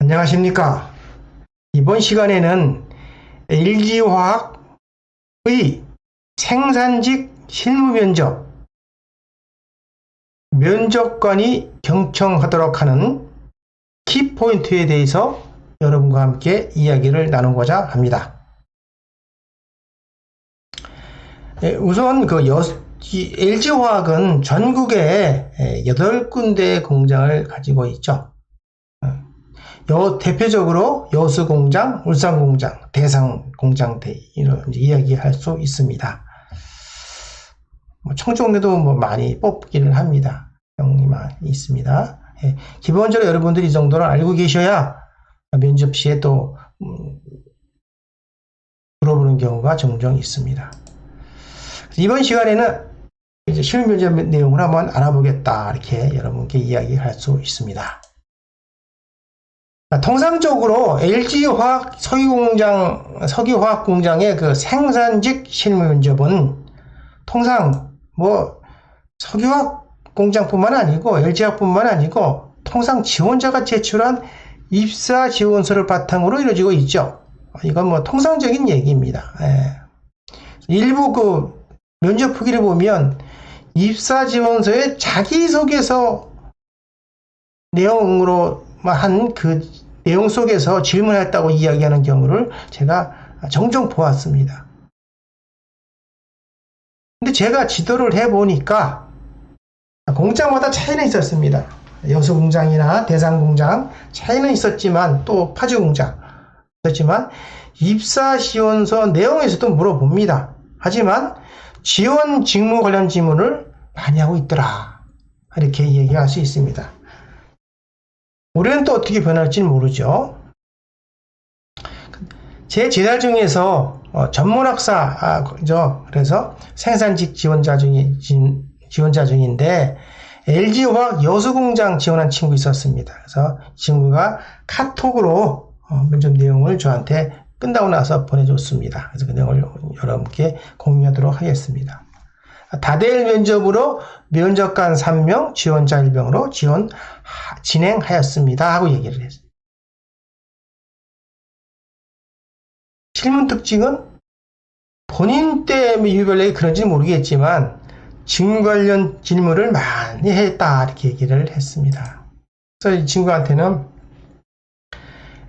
안녕하십니까. 이번 시간에는 LG화학의 생산직 실무면접, 면접관이 경청하도록 하는 키포인트에 대해서 여러분과 함께 이야기를 나누고자 합니다. 우선 LG화학은 전국에 8군데 공장을 가지고 있죠. 대표적으로 여수공장, 울산공장, 대상공장 등 이런 이야기할 수 있습니다. 청주공장도 많이 뽑기는 합니다. 병리만 있습니다. 기본적으로 여러분들이 이 정도는 알고 계셔야 면접 시에 또 물어보는 경우가 종종 있습니다. 이번 시간에는 이제 실무 면접 내용을 한번 알아보겠다 이렇게 여러분께 이야기할 수 있습니다. 통상적으로 LG화학 석유화학 공장의 그 생산직 실무 면접은 통상 석유화학 공장뿐만 아니고 LG화학뿐만 아니고 통상 지원자가 제출한 입사 지원서를 바탕으로 이루어지고 있죠. 이건 통상적인 얘기입니다. 일부 그 면접 후기를 보면 입사 지원서에 자기소개서 내용으로 한 그 내용 속에서 질문했다고 이야기하는 경우를 제가 종종 보았습니다. 근데 제가 지도를 해보니까 공장마다 차이는 있었습니다. 여수공장이나 대상공장 차이는 있었지만 또 파주공장 있었지만 입사 지원서 내용에서도 물어봅니다. 하지만 지원 직무 관련 질문을 많이 하고 있더라. 이렇게 얘기할 수 있습니다. 올해는 또 어떻게 변할지는 모르죠. 제 제자 중에서 전문학사죠. 그래서 생산직 지원자 중인데 LG화학 여수공장 지원한 친구 있었습니다. 그래서 친구가 카톡으로 면접 내용을 저한테 끝나고 나서 보내줬습니다. 그래서 그 내용을 여러분께 공유하도록 하겠습니다. 다대일 면접으로 면접관 3명, 지원자 1명으로 진행하였습니다. 하고 얘기를 했어요. 질문 특징은 본인 때문에 유별나게 그런지 모르겠지만 직무 관련 질문을 많이 했다. 이렇게 얘기를 했습니다. 그래서 이 친구한테는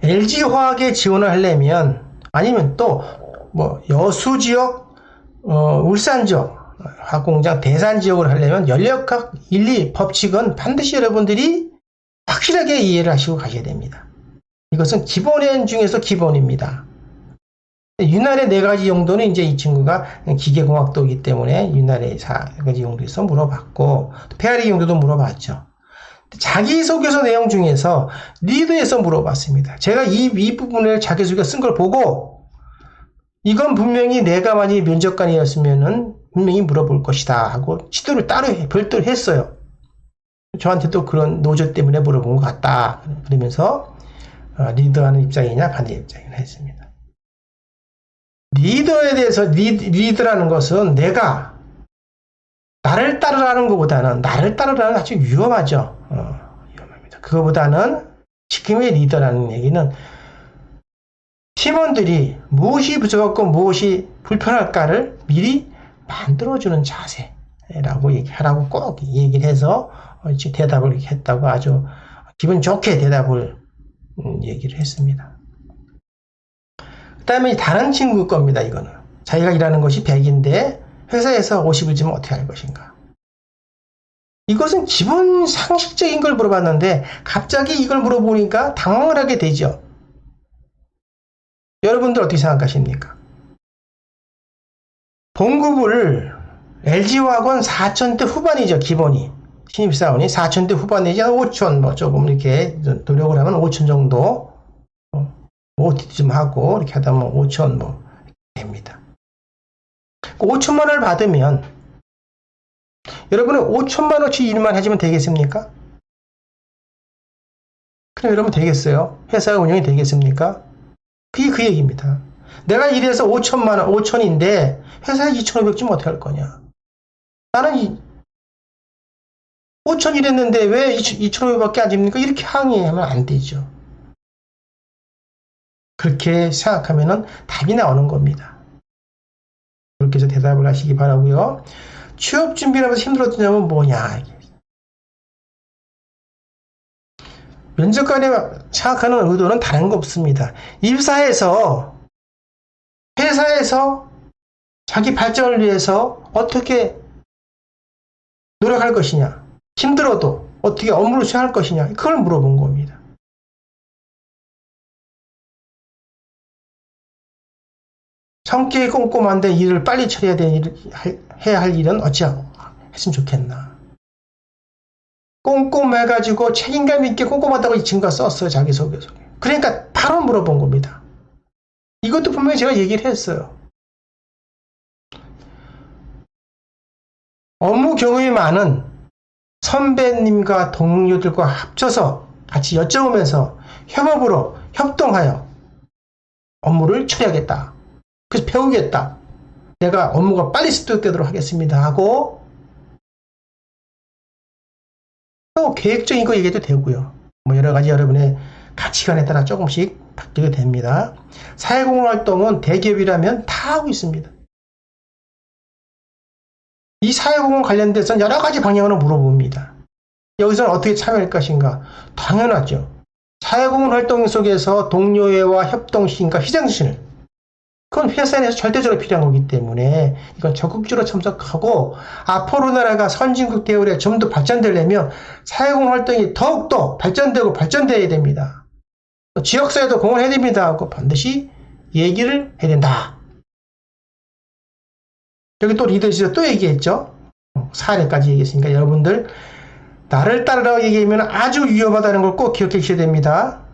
LG화학에 지원을 하려면 아니면 또 여수 지역, 울산 지역 화공장 대산 지역을 하려면 연력학 1, 2 법칙은 반드시 여러분들이 확실하게 이해를 하시고 가셔야 됩니다. 이것은 기본엔 중에서 기본입니다. 윤활의 4가지 정도는 이제 이 친구가 기계공학도이기 때문에 윤활의 4가지 정도에서 물어봤고 페아리 정도도 물어봤죠. 자기소개서 내용 중에서 리더에서 물어봤습니다. 제가 이 부분을 자기소개 쓴 걸 보고 이건 분명히 내가 만약에 면접관이었으면은 분명히 물어볼 것이다 하고 지도를 별도로 했어요. 저한테도 그런 노조 때문에 물어본 것 같다. 그러면서 리더하는 입장이냐 반대 입장이냐 했습니다. 리더에 대해서 리더라는 것은 내가 나를 따르라는 것보다는 나를 따르라는 아주 위험하죠. 위험합니다. 그거보다는 지금의 리더라는 얘기는 팀원들이 무엇이 부족하고 무엇이 불편할까를 미리 만들어주는 자세라고 얘기하라고 꼭 얘기를 해서 대답을 했다고 아주 기분 좋게 대답을 얘기를 했습니다. 그 다음에 다른 친구 겁니다. 이거는 자기가 일하는 것이 100인데 회사에서 50을 주면 어떻게 할 것인가. 이것은 기본 상식적인 걸 물어봤는데 갑자기 이걸 물어보니까 당황을 하게 되죠. 여러분들 어떻게 생각하십니까? 봉급을 LG화학은 4,000대 후반이죠. 기본이. 신입사원이 4,000대 후반 내지 한 5,000 조금 이렇게 노력을 하면 5,000 정도 OT 좀 하고 이렇게 하다 보면 5,000 됩니다. 5천만 원을 받으면 여러분은 5천만 원어치 일만 해주면 되겠습니까? 그럼 여러분 되겠어요? 회사 운영이 되겠습니까? 그게 그 얘기입니다. 내가 일해서 5천만 원, 5천인데 회사에 2,500 주면 어떻게 할 거냐? 나는 5천 일했는데 왜 2,500밖에 안 줍니까? 이렇게 항의하면 안 되죠. 그렇게 생각하면은 답이 나오는 겁니다. 그렇게 해서 대답을 하시기 바라고요. 취업 준비를 하면서 힘들었던 점은 뭐냐? 면접관이 생각하는 의도는 다른 거 없습니다. 입사해서 회사에서 자기 발전을 위해서 어떻게 노력할 것이냐, 힘들어도 어떻게 업무를 수행할 것이냐, 그걸 물어본 겁니다. 성격이 꼼꼼한데 일을 빨리 처리해야 해야 할 일은 어찌하고 했으면 좋겠나. 꼼꼼해가지고 책임감 있게 꼼꼼하다고 이 친구가 썼어요, 자기소개서. 그러니까 바로 물어본 겁니다. 이것도 분명히 제가 얘기를 했어요. 업무 경험이 많은 선배님과 동료들과 합쳐서 같이 여쭤보면서 협업으로 협동하여 업무를 처리하겠다. 그래서 배우겠다. 내가 업무가 빨리 습득되도록 하겠습니다 하고 또 계획적인 거 얘기해도 되고요. 뭐 여러 가지 여러분의 가치관에 따라 조금씩 바뀌게 됩니다. 사회공헌 활동은 대기업이라면 다 하고 있습니다. 이 사회공헌 관련돼서는 여러 가지 방향으로 물어봅니다. 여기서는 어떻게 참여할 것인가? 당연하죠. 사회공헌 활동 속에서 동료애와 협동심과 희생심을 그건 회사 내에서 절대적으로 필요한 거기 때문에 이건 적극적으로 참석하고 앞으로 우리나라가 선진국 대우에 좀 더 발전되려면 사회공헌 활동이 더욱더 발전되고 발전돼야 됩니다. 지역사회도 공헌해야 됩니다 하고 반드시 얘기를 해야 된다. 여기 또 리더십에서 또 얘기했죠. 사례까지 얘기했으니까 여러분들 나를 따르라고 얘기하면 아주 위험하다는 걸 꼭 기억해 주셔야 됩니다.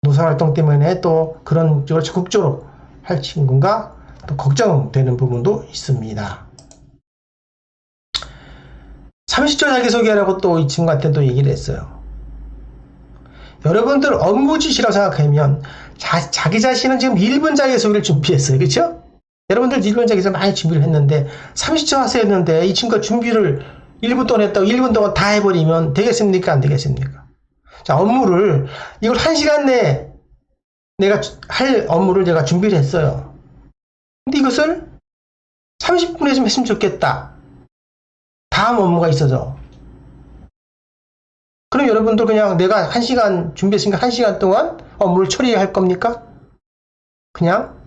노사활동 때문에 또 그런 쪽으로 적극적으로 할 친구인가 또 걱정되는 부분도 있습니다. 30초 자기소개라고 또 이 친구한테 또 얘기를 했어요. 여러분들 업무 지시라고 생각하면 자기 자신은 지금 1분 자기소개를 준비했어요. 그렇죠? 여러분들 1분 자기소개 많이 준비를 했는데 30초 하세요 했는데 이 친구가 준비를 1분 동안 했다고 1분 동안 다 해버리면 되겠습니까? 안 되겠습니까? 자, 업무를 이걸 1시간 내에 내가 할 업무를 제가 준비를 했어요. 근데 이것을 30분에 좀 했으면 좋겠다. 다음 업무가 있어서. 그럼 여러분들 그냥 내가 1시간 준비했으니까 1시간 동안 업무를 처리할 겁니까? 그냥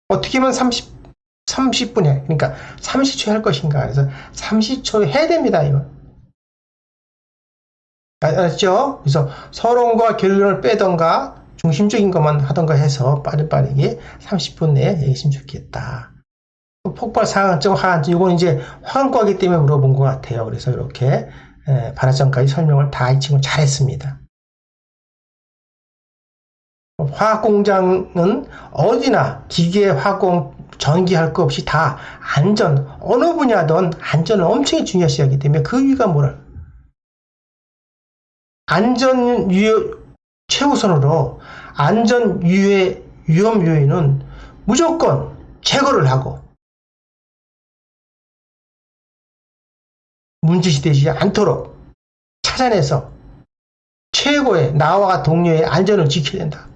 어떻게 하면 30분에 그러니까 30초에 할 것인가. 그래서 30초에 해야 됩니다. 이거. 알았죠? 그래서 서론과 결론을 빼던가 중심적인 것만 하던가 해서 빠르게 30분 내에 얘기했으면 좋겠다. 폭발 상황적 하한점 이건 이제 화학과이기 때문에 물어본 것 같아요. 그래서 이렇게 발화점까지 설명을 다 이 친구 잘했습니다. 화학공장은 어디나 기계, 화공, 전기 할 거 없이 다 안전, 어느 분야든 안전을 엄청 중요시 하기 때문에 그 이유가 뭐라 안전 유효 최우선으로 안전 유해 위험 요인은 무조건 제거를 하고 문제시되지 않도록 찾아내서 최고의 나와 동료의 안전을 지켜야 된다.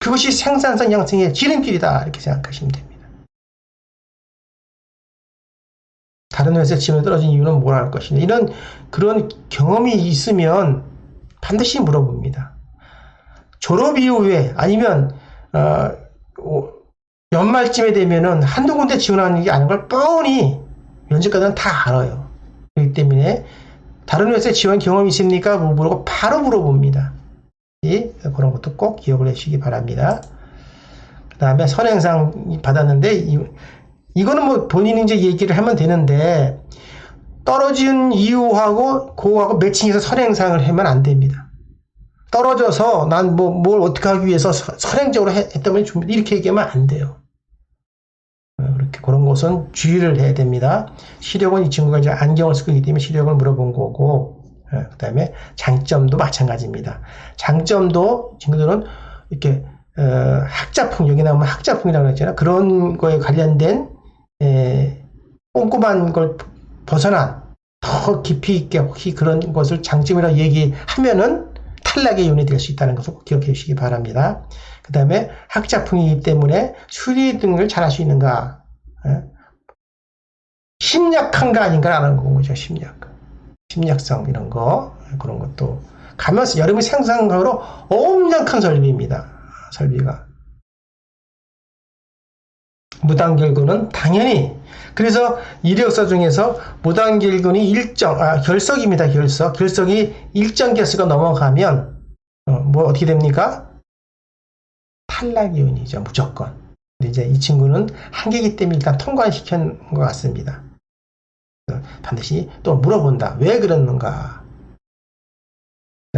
그것이 생산성 양성의 지름길이다. 이렇게 생각하시면 됩니다. 다른 회사에 지원이 떨어진 이유는 뭘 할 것이냐. 이런 그런 경험이 있으면 반드시 물어봅니다. 졸업 이후에 아니면 연말쯤에 되면은 한두 군데 지원하는 게 아닌 걸 뻔히 면접관들은 다 알아요. 그렇기 때문에 다른 회사에 지원 경험이 있습니까? 물어보고 바로 물어봅니다. 그런 것도 꼭 기억을 해주시기 바랍니다. 그 다음에 선행상 받았는데 이거는 뭐 본인이 이제 얘기를 하면 되는데 떨어진 이유하고 그거하고 매칭해서 선행상을 하면 안 됩니다. 떨어져서 난 뭘 어떻게 하기 위해서 선행적으로 했다면 이렇게 얘기하면 안 돼요. 그렇게 그런 것은 주의를 해야 됩니다. 시력은 이 친구가 이제 안경을 쓰고 있기 때문에 시력을 물어본 거고, 그 다음에 장점도 마찬가지입니다. 장점도 친구들은 이렇게 학자풍, 여기 나오면 학자풍이라고 했잖아요. 그런 거에 관련된 꼼꼼한 걸 벗어난 더 깊이 있게 혹시 그런 것을 장점이라고 얘기하면은 탈락의 요인이 될 수 있다는 것을 꼭 기억해 주시기 바랍니다. 그 다음에 학자풍이기 때문에 수리 등을 잘 할 수 있는가, 심약한가 아닌가라는 거죠. 심약성 이런 거, 그런 것도 가면서 여러분이 생각으로 엄청난 설비입니다. 설비가. 무단결근은 당연히, 그래서 이력서 중에서 무단결근이 결석입니다. 결석이 일정 개수가 넘어가면 뭐 어떻게 됩니까? 탈락 요인이죠. 무조건. 근데 이제 이 친구는 한계이기 때문에 일단 통과시킨 것 같습니다. 반드시 또 물어본다. 왜 그랬는가?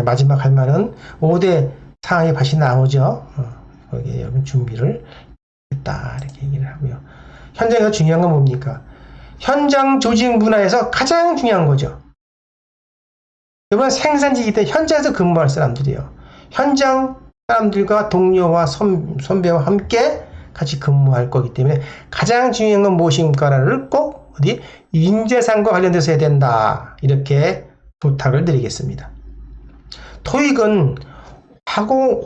마지막 할 말은 5대 상황이 다시 나오죠. 거기에 여러분 준비를 했다. 이렇게 얘기를 하고요. 현장에서 중요한 건 뭡니까? 현장 조직 문화에서 가장 중요한 거죠. 여러분 생산직이기 때문에 현장에서 근무할 사람들이에요. 현장 사람들과 동료와 선배와 함께 같이 근무할 거기 때문에 가장 중요한 건 무엇인가를 꼭 인재상과 관련돼서 해야 된다. 이렇게 부탁을 드리겠습니다. 토익은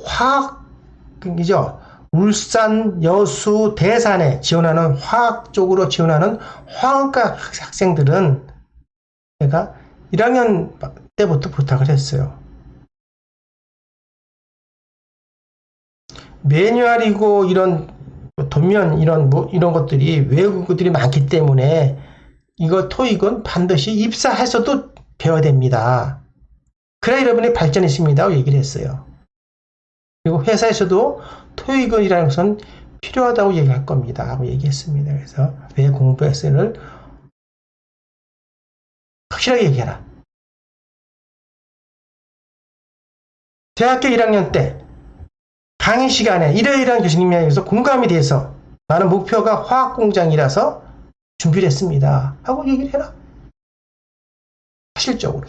화학이죠. 울산, 여수, 대산에 지원하는 화학 쪽으로 지원하는 화학과 학생들은 제가 1학년 때부터 부탁을 했어요. 매뉴얼이고 이런 도면 이런 것들이 외국어들이 많기 때문에 이거 토익은 반드시 입사해서도 배워야 됩니다. 그래야 여러분의 발전이 있습니다. 얘기를 했어요. 그리고 회사에서도 토익이라는 것은 필요하다고 얘기할 겁니다. 하고 얘기했습니다. 그래서 왜 공부했어요를 확실하게 얘기해라. 대학교 1학년 때 강의 시간에 이러이러한 교수님에 의해서 공감이 돼서 나는 목표가 화학공장이라서 준비를 했습니다. 하고 얘기를 해라. 사실적으로.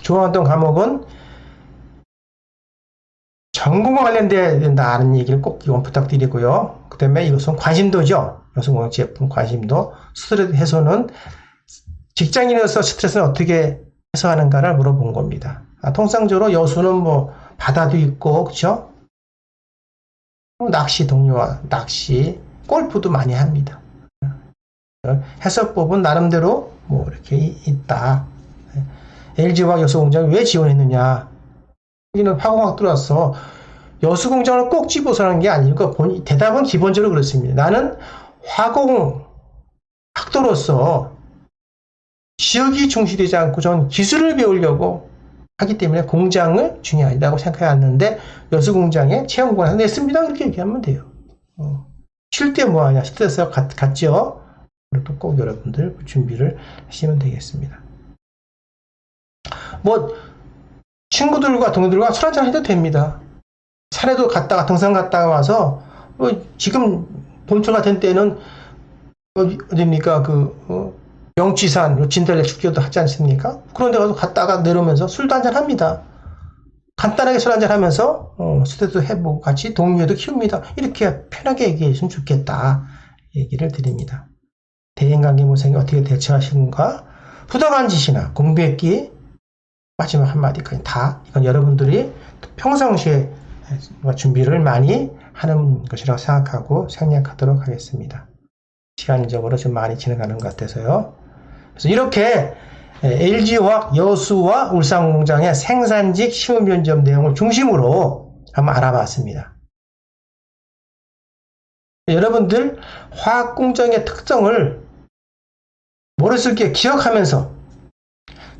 좋아했던 과목은 전공과 관련돼야 된다는 얘기를 꼭 이건 부탁드리고요. 그 다음에 이것은 관심도죠. 여성공학 제품 관심도. 스트레스 해소는 직장인으로서 스트레스는 어떻게 해소하는가를 물어본 겁니다. 통상적으로 여수는 뭐 바다도 있고 그렇죠? 낚시 동료와 낚시, 골프도 많이 합니다. 해석법은 나름대로 뭐 이렇게 있다. LG화학 여수공장을 왜 지원했느냐? 여기는 화공학 들어왔어. 여수공장을 꼭 집어서라는 게 아니고 대답은 기본적으로 그렇습니다. 나는 화공학도로서 지역이 중시되지 않고 전 기술을 배우려고 하기 때문에 공장을 중요하다고 생각해왔는데 여수공장에 채용권을 냈습니다. 이렇게 얘기하면 돼요. 쉴 때 뭐하냐? 스트레스가 같죠? 그리고 꼭 여러분들 준비를 하시면 되겠습니다. 뭐 친구들과 동료들과 술 한잔 해도 됩니다. 산에도 갔다가 등산 갔다가 와서 지금 봄철 같은 때는 어딥니까 영취산 진달래 축제도 하지 않습니까? 그런 데 가서 갔다가 내려오면서 술도 한잔 합니다. 간단하게 술 한잔 하면서 스트레스도 해보고 같이 동료도 키웁니다. 이렇게 편하게 얘기했으면 좋겠다 얘기를 드립니다. 대인관계 모생이 어떻게 대처하시는가? 부당한 짓이나 공부했기 마지막 한마디까지 다 이건 여러분들이 평상시에 준비를 많이 하는 것이라고 생각하고 생략하도록 하겠습니다. 시간적으로 좀 많이 지나가는 것 같아서요. 그래서 이렇게 LG화학 여수와 울산공장의 생산직 시험 면접 내용을 중심으로 한번 알아봤습니다. 여러분들 화학공장의 특성을 머릿속에 기억하면서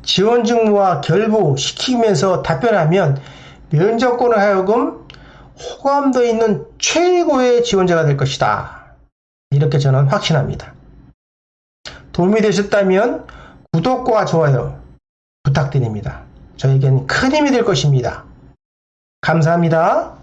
지원 직무와 결부시키면서 답변하면 면접관을 하여금 호감도 있는 최고의 지원자가 될 것이다. 이렇게 저는 확신합니다. 도움이 되셨다면 구독과 좋아요 부탁드립니다. 저에겐 큰 힘이 될 것입니다. 감사합니다.